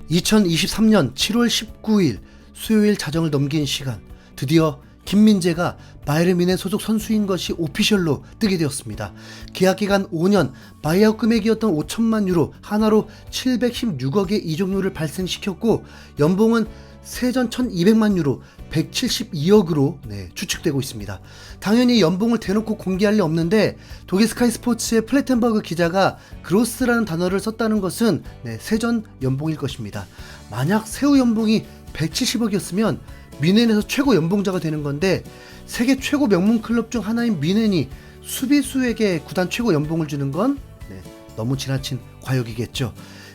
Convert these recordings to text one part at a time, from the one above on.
2023년 7월 19일 수요일 자정을 넘긴 시간, 드디어 김민재가 바이에른 뮌헨 소속 선수인 것이 오피셜로 뜨게 되었습니다. 계약기간 5년, 바이아웃 금액이었던 5천만 유로, 하나로 716억의 이적료를 발생시켰고 연봉은 세전 1200만 유로, 172억으로 추측되고 있습니다. 당연히 연봉을 대놓고 공개할 리 없는데 독일 스카이 스포츠의 플레텐버그 기자가 그로스라는 단어를 썼다는 것은 세전 연봉일 것입니다. 만약 세후 연봉이 170억이었으면 뮌헨에서 최고 연봉자가 되는 건데 세계 최고 명문 클럽 중 하나인 뮌헨이 수비수에게 구단 최고 연봉을 주는 건 너무 지나친 과욕이겠죠.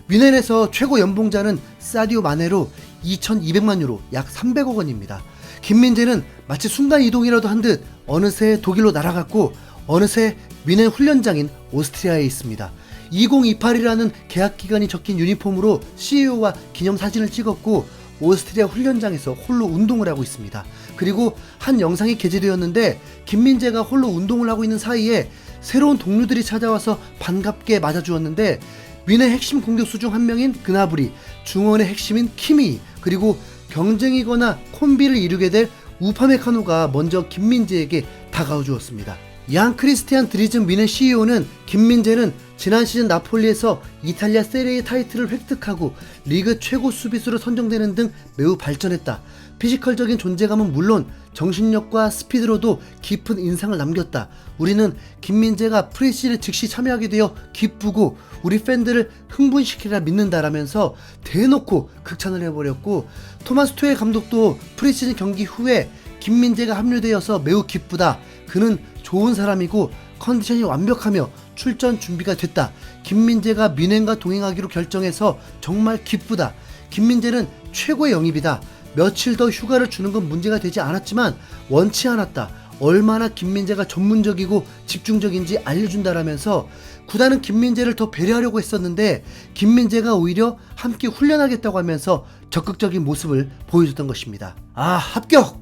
뮌헨에서 최고 연봉자는 사디오 마네로 2200만 유로, 약 300억 원입니다. 김민재는 마치 순간이동이라도 한 듯 어느새 독일로 날아갔고 어느새 뮌헨 훈련장인 오스트리아에 있습니다. 2028이라는 계약기간이 적힌 유니폼으로 CEO와 기념사진을 찍었고 오스트리아 훈련장에서 홀로 운동을 하고 있습니다. 그리고 한 영상이 게재되었는데 김민재가 홀로 운동을 하고 있는 사이에 새로운 동료들이 찾아와서 반갑게 맞아주었는데 뮌헨 핵심 공격수 중 한 명인 그나브리, 중원의 핵심인 키미, 그리고 경쟁이거나 콤비를 이루게 될 우파메카노가 먼저 김민재에게 다가와 주었습니다. 양 크리스티안 드리즘 뮌헨 CEO는 김민재는 지난 시즌 나폴리에서 이탈리아 세리에 타이틀을 획득하고 리그 최고 수비수로 선정되는 등 매우 발전했다. 피지컬적인 존재감은 물론 정신력과 스피드로도 깊은 인상을 남겼다. 우리는 김민재가 프리시즌에 즉시 참여하게 되어 기쁘고 우리 팬들을 흥분시키리라 믿는다라면서 대놓고 극찬을 해버렸고, 토마스 투헬 감독도 프리시즌 경기 후에 김민재가 합류되어서 매우 기쁘다. 그는 좋은 사람이고 컨디션이 완벽하며 출전 준비가 됐다. 김민재가 뮌헨과 동행하기로 결정해서 정말 기쁘다. 김민재는 최고의 영입이다. 며칠 더 휴가를 주는 건 문제가 되지 않았지만 원치 않았다. 얼마나 김민재가 전문적이고 집중적인지 알려준다라면서 구단은 김민재를 더 배려하려고 했었는데 김민재가 오히려 함께 훈련하겠다고 하면서 적극적인 모습을 보여줬던 것입니다. 합격!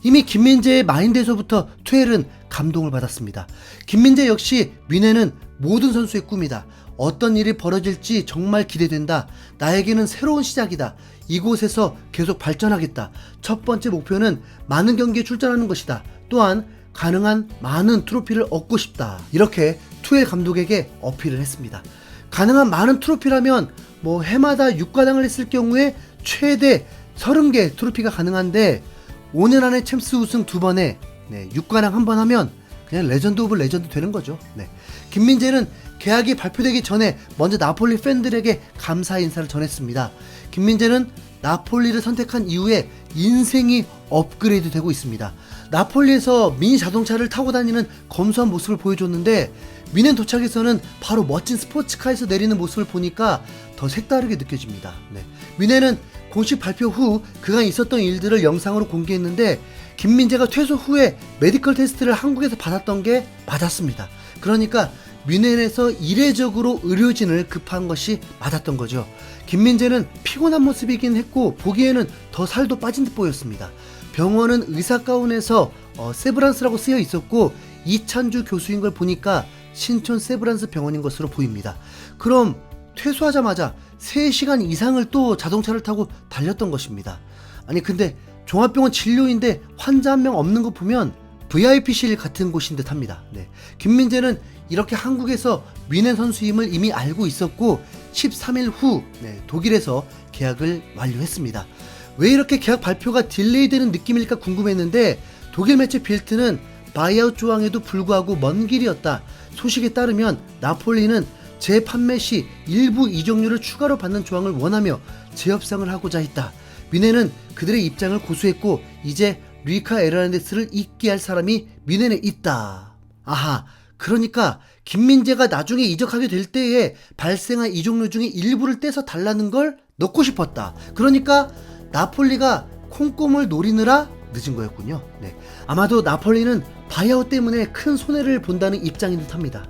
이미 김민재의 마인드에서부터 투헬은 감동을 받았습니다. 김민재 역시 뮌헨은 모든 선수의 꿈이다. 어떤 일이 벌어질지 정말 기대된다. 나에게는 새로운 시작이다. 이곳에서 계속 발전하겠다. 첫 번째 목표는 많은 경기에 출전하는 것이다. 또한 가능한 많은 트로피를 얻고 싶다. 이렇게 투헬 감독에게 어필을 했습니다. 가능한 많은 트로피라면 해마다 6관왕을 했을 경우에 최대 30개 트로피가 가능한데 5년 안에 챔스 우승 2번에 6관왕 1번 하면 그냥 레전드 오브 레전드 되는 거죠. 김민재는 계약이 발표되기 전에 먼저 나폴리 팬들에게 감사 인사를 전했습니다. 김민재는 나폴리를 선택한 이후에 인생이 업그레이드 되고 있습니다. 나폴리에서 미니 자동차를 타고 다니는 검소한 모습을 보여줬는데 뮌헨 도착에서는 바로 멋진 스포츠카에서 내리는 모습을 보니까 더 색다르게 느껴집니다. 뮌헨은 공식 발표 후 그간 있었던 일들을 영상으로 공개했는데 김민재가 퇴소 후에 메디컬 테스트를 한국에서 받았던 게 맞았습니다. 그러니까 뮌헨에서 이례적으로 의료진을 급한 것이 맞았던 거죠. 김민재는 피곤한 모습이긴 했고 보기에는 더 살도 빠진 듯 보였습니다. 병원은 의사 가운에서 세브란스라고 쓰여 있었고 이찬주 교수인 걸 보니까 신촌 세브란스 병원인 것으로 보입니다. 그럼 퇴소하자마자 3시간 이상을 또 자동차를 타고 달렸던 것입니다. 아니 근데 종합병원 진료인데 환자 한 명 없는 거 보면 VIP실 같은 곳인 듯 합니다. 김민재는 이렇게 한국에서 뮌헨 선수임을 이미 알고 있었고 13일 후 독일에서 계약을 완료했습니다. 왜 이렇게 계약 발표가 딜레이되는 느낌일까 궁금했는데 독일 매체 빌트는 바이아웃 조항에도 불구하고 먼 길이었다. 소식에 따르면 나폴리는 재판매 시 일부 이적료를 추가로 받는 조항을 원하며 재협상을 하고자 했다. 뮌헨은 그들의 입장을 고수했고 이제 루이카 에르난데스를 잊게 할 사람이 뮌헨에 있다. 그러니까 김민재가 나중에 이적하게 될 때에 발생한 이적료 중에 일부를 떼서 달라는 걸 넣고 싶었다. 그러니까 나폴리가 콩고물 노리느라 늦은 거였군요. 아마도 나폴리는 바이아웃 때문에 큰 손해를 본다는 입장인 듯 합니다.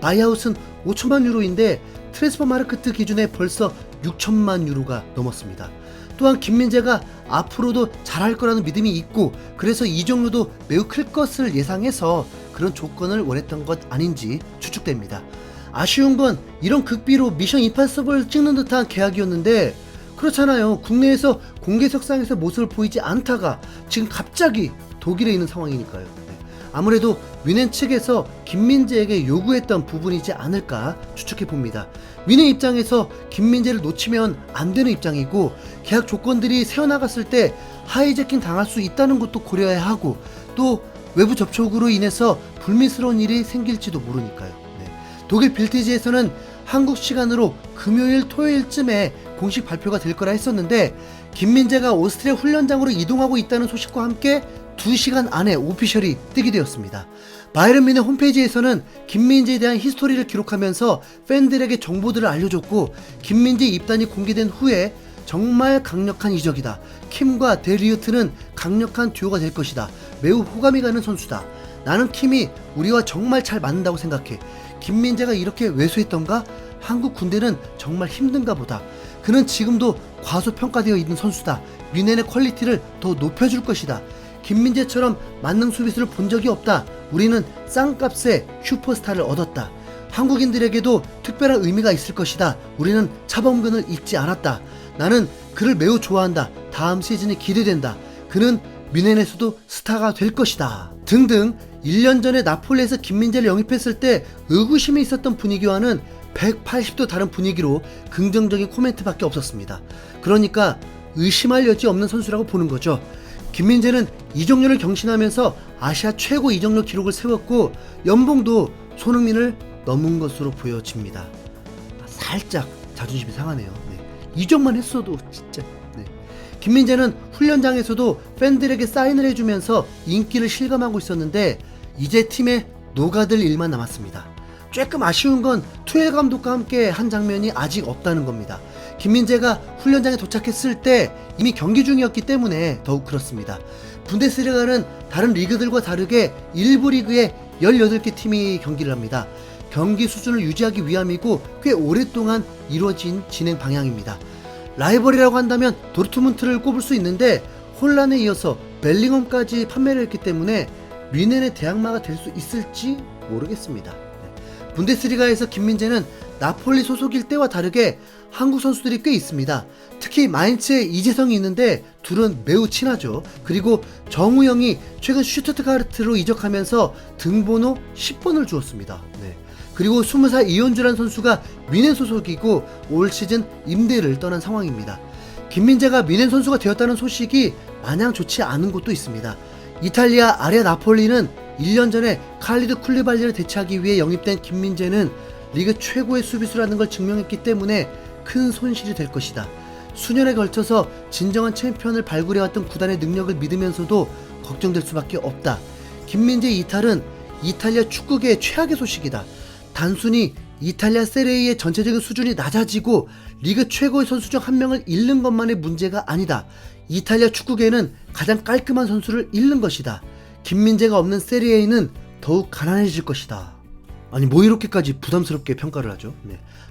바이아웃은 5천만 유로인데 트랜스퍼 마르크트 기준에 벌써 6천만 유로가 넘었습니다. 또한 김민재가 앞으로도 잘할 거라는 믿음이 있고 그래서 이적료도 매우 클 것을 예상해서 그런 조건을 원했던 것 아닌지 추측됩니다. 아쉬운 건 이런 극비로 미션 임파서블 찍는 듯한 계약이었는데, 그렇잖아요. 국내에서 공개석상에서 모습을 보이지 않다가 지금 갑자기 독일에 있는 상황이니까요. 아무래도 뮌헨 측에서 김민재에게 요구했던 부분이지 않을까 추측해 봅니다. 뮌헨 입장에서 김민재를 놓치면 안 되는 입장이고, 계약 조건들이 새어나갔을 때 하이제킹 당할 수 있다는 것도 고려해야 하고, 또 외부 접촉으로 인해서 불미스러운 일이 생길지도 모르니까요. 독일 빌티지에서는 한국 시간으로 금요일 토요일쯤에 공식 발표가 될 거라 했었는데, 김민재가 오스트리아 훈련장으로 이동하고 있다는 소식과 함께 2시간 안에 오피셜이 뜨게 되었습니다. 바이에른 뮌헨 홈페이지에서는 김민재에 대한 히스토리를 기록하면서 팬들에게 정보들을 알려줬고, 김민재 입단이 공개된 후에 정말 강력한 이적이다. 킴과 데리우트는 강력한 듀오가 될 것이다. 매우 호감이 가는 선수다. 나는 킴이 우리와 정말 잘 맞는다고 생각해. 김민재가 이렇게 왜소했던가? 한국 군대는 정말 힘든가 보다. 그는 지금도 과소평가되어 있는 선수다. 뮌헨의 퀄리티를 더 높여줄 것이다. 김민재처럼 만능 수비수를 본 적이 없다. 우리는 싼값에 슈퍼스타를 얻었다. 한국인들에게도 특별한 의미가 있을 것이다. 우리는 차범근을 잊지 않았다. 나는 그를 매우 좋아한다. 다음 시즌이 기대된다. 그는 뮌헨에서도 스타가 될 것이다. 등등 1년 전에 나폴리에서 김민재를 영입했을 때 의구심이 있었던 분위기와는 180도 다른 분위기로 긍정적인 코멘트밖에 없었습니다. 그러니까 의심할 여지 없는 선수라고 보는 거죠. 김민재는 이적료를 경신하면서 아시아 최고 이적료 기록을 세웠고, 연봉도 손흥민을 넘은 것으로 보여집니다. 살짝 자존심이 상하네요. 이적만 했어도 진짜. 김민재는 훈련장에서도 팬들에게 사인을 해주면서 인기를 실감하고 있었는데, 이제 팀에 녹아들 일만 남았습니다. 조금 아쉬운 건 투엘 감독과 함께 한 장면이 아직 없다는 겁니다. 김민재가 훈련장에 도착했을 때 이미 경기 중이었기 때문에 더욱 그렇습니다. 분데스리가는 다른 리그들과 다르게 1부 리그에 18개 팀이 경기를 합니다. 경기 수준을 유지하기 위함이고 꽤 오랫동안 이루어진 진행 방향입니다. 라이벌이라고 한다면 도르트문트를 꼽을 수 있는데, 홀란에 이어서 벨링엄까지 판매를 했기 때문에 뮌헨의 대항마가 될 수 있을지 모르겠습니다. 분데스리가에서 김민재는 나폴리 소속일 때와 다르게 한국 선수들이 꽤 있습니다. 특히 마인츠에 이재성이 있는데 둘은 매우 친하죠. 그리고 정우영이 최근 슈투트가르트로 이적하면서 등번호 10번을 주었습니다. 그리고 20살 이현주라는 선수가 뮌헨 소속이고 올 시즌 임대를 떠난 상황입니다. 김민재가 뮌헨 선수가 되었다는 소식이 마냥 좋지 않은 곳도 있습니다. 이탈리아 아레아 나폴리는 1년 전에 칼리드 쿨리발리를 대체하기 위해 영입된 김민재는 리그 최고의 수비수라는 걸 증명했기 때문에 큰 손실이 될 것이다. 수년에 걸쳐서 진정한 챔피언을 발굴해왔던 구단의 능력을 믿으면서도 걱정될 수밖에 없다. 김민재 이탈은 이탈리아 축구계의 최악의 소식이다. 단순히 이탈리아 세리에의 전체적인 수준이 낮아지고 리그 최고의 선수 중 한 명을 잃는 것만의 문제가 아니다. 이탈리아 축구계는 가장 깔끔한 선수를 잃는 것이다. 김민재가 없는 세리에는 더욱 가난해질 것이다. 아니 뭐 이렇게까지 부담스럽게 평가를 하죠.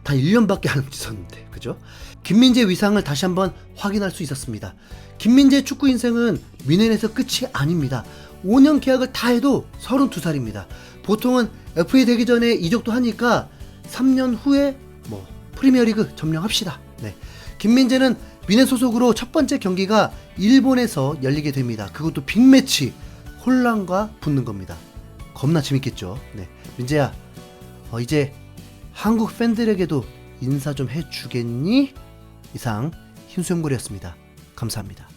단 1년밖에 안 있었는데, 그죠? 김민재의 위상을 다시 한번 확인할 수 있었습니다. 김민재의 축구 인생은 뮌헨에서 끝이 아닙니다. 5년 계약을 다 해도 32살입니다. 보통은 FA 되기 전에 이적도 하니까 3년 후에 프리미어리그 점령합시다. 김민재는 뮌헨 소속으로 첫 번째 경기가 일본에서 열리게 됩니다. 그것도 빅매치, 홀란과 붙는 겁니다. 겁나 재밌겠죠. 민재야, 이제 한국 팬들에게도 인사 좀 해주겠니? 이상 힘수영골이었습니다. 감사합니다.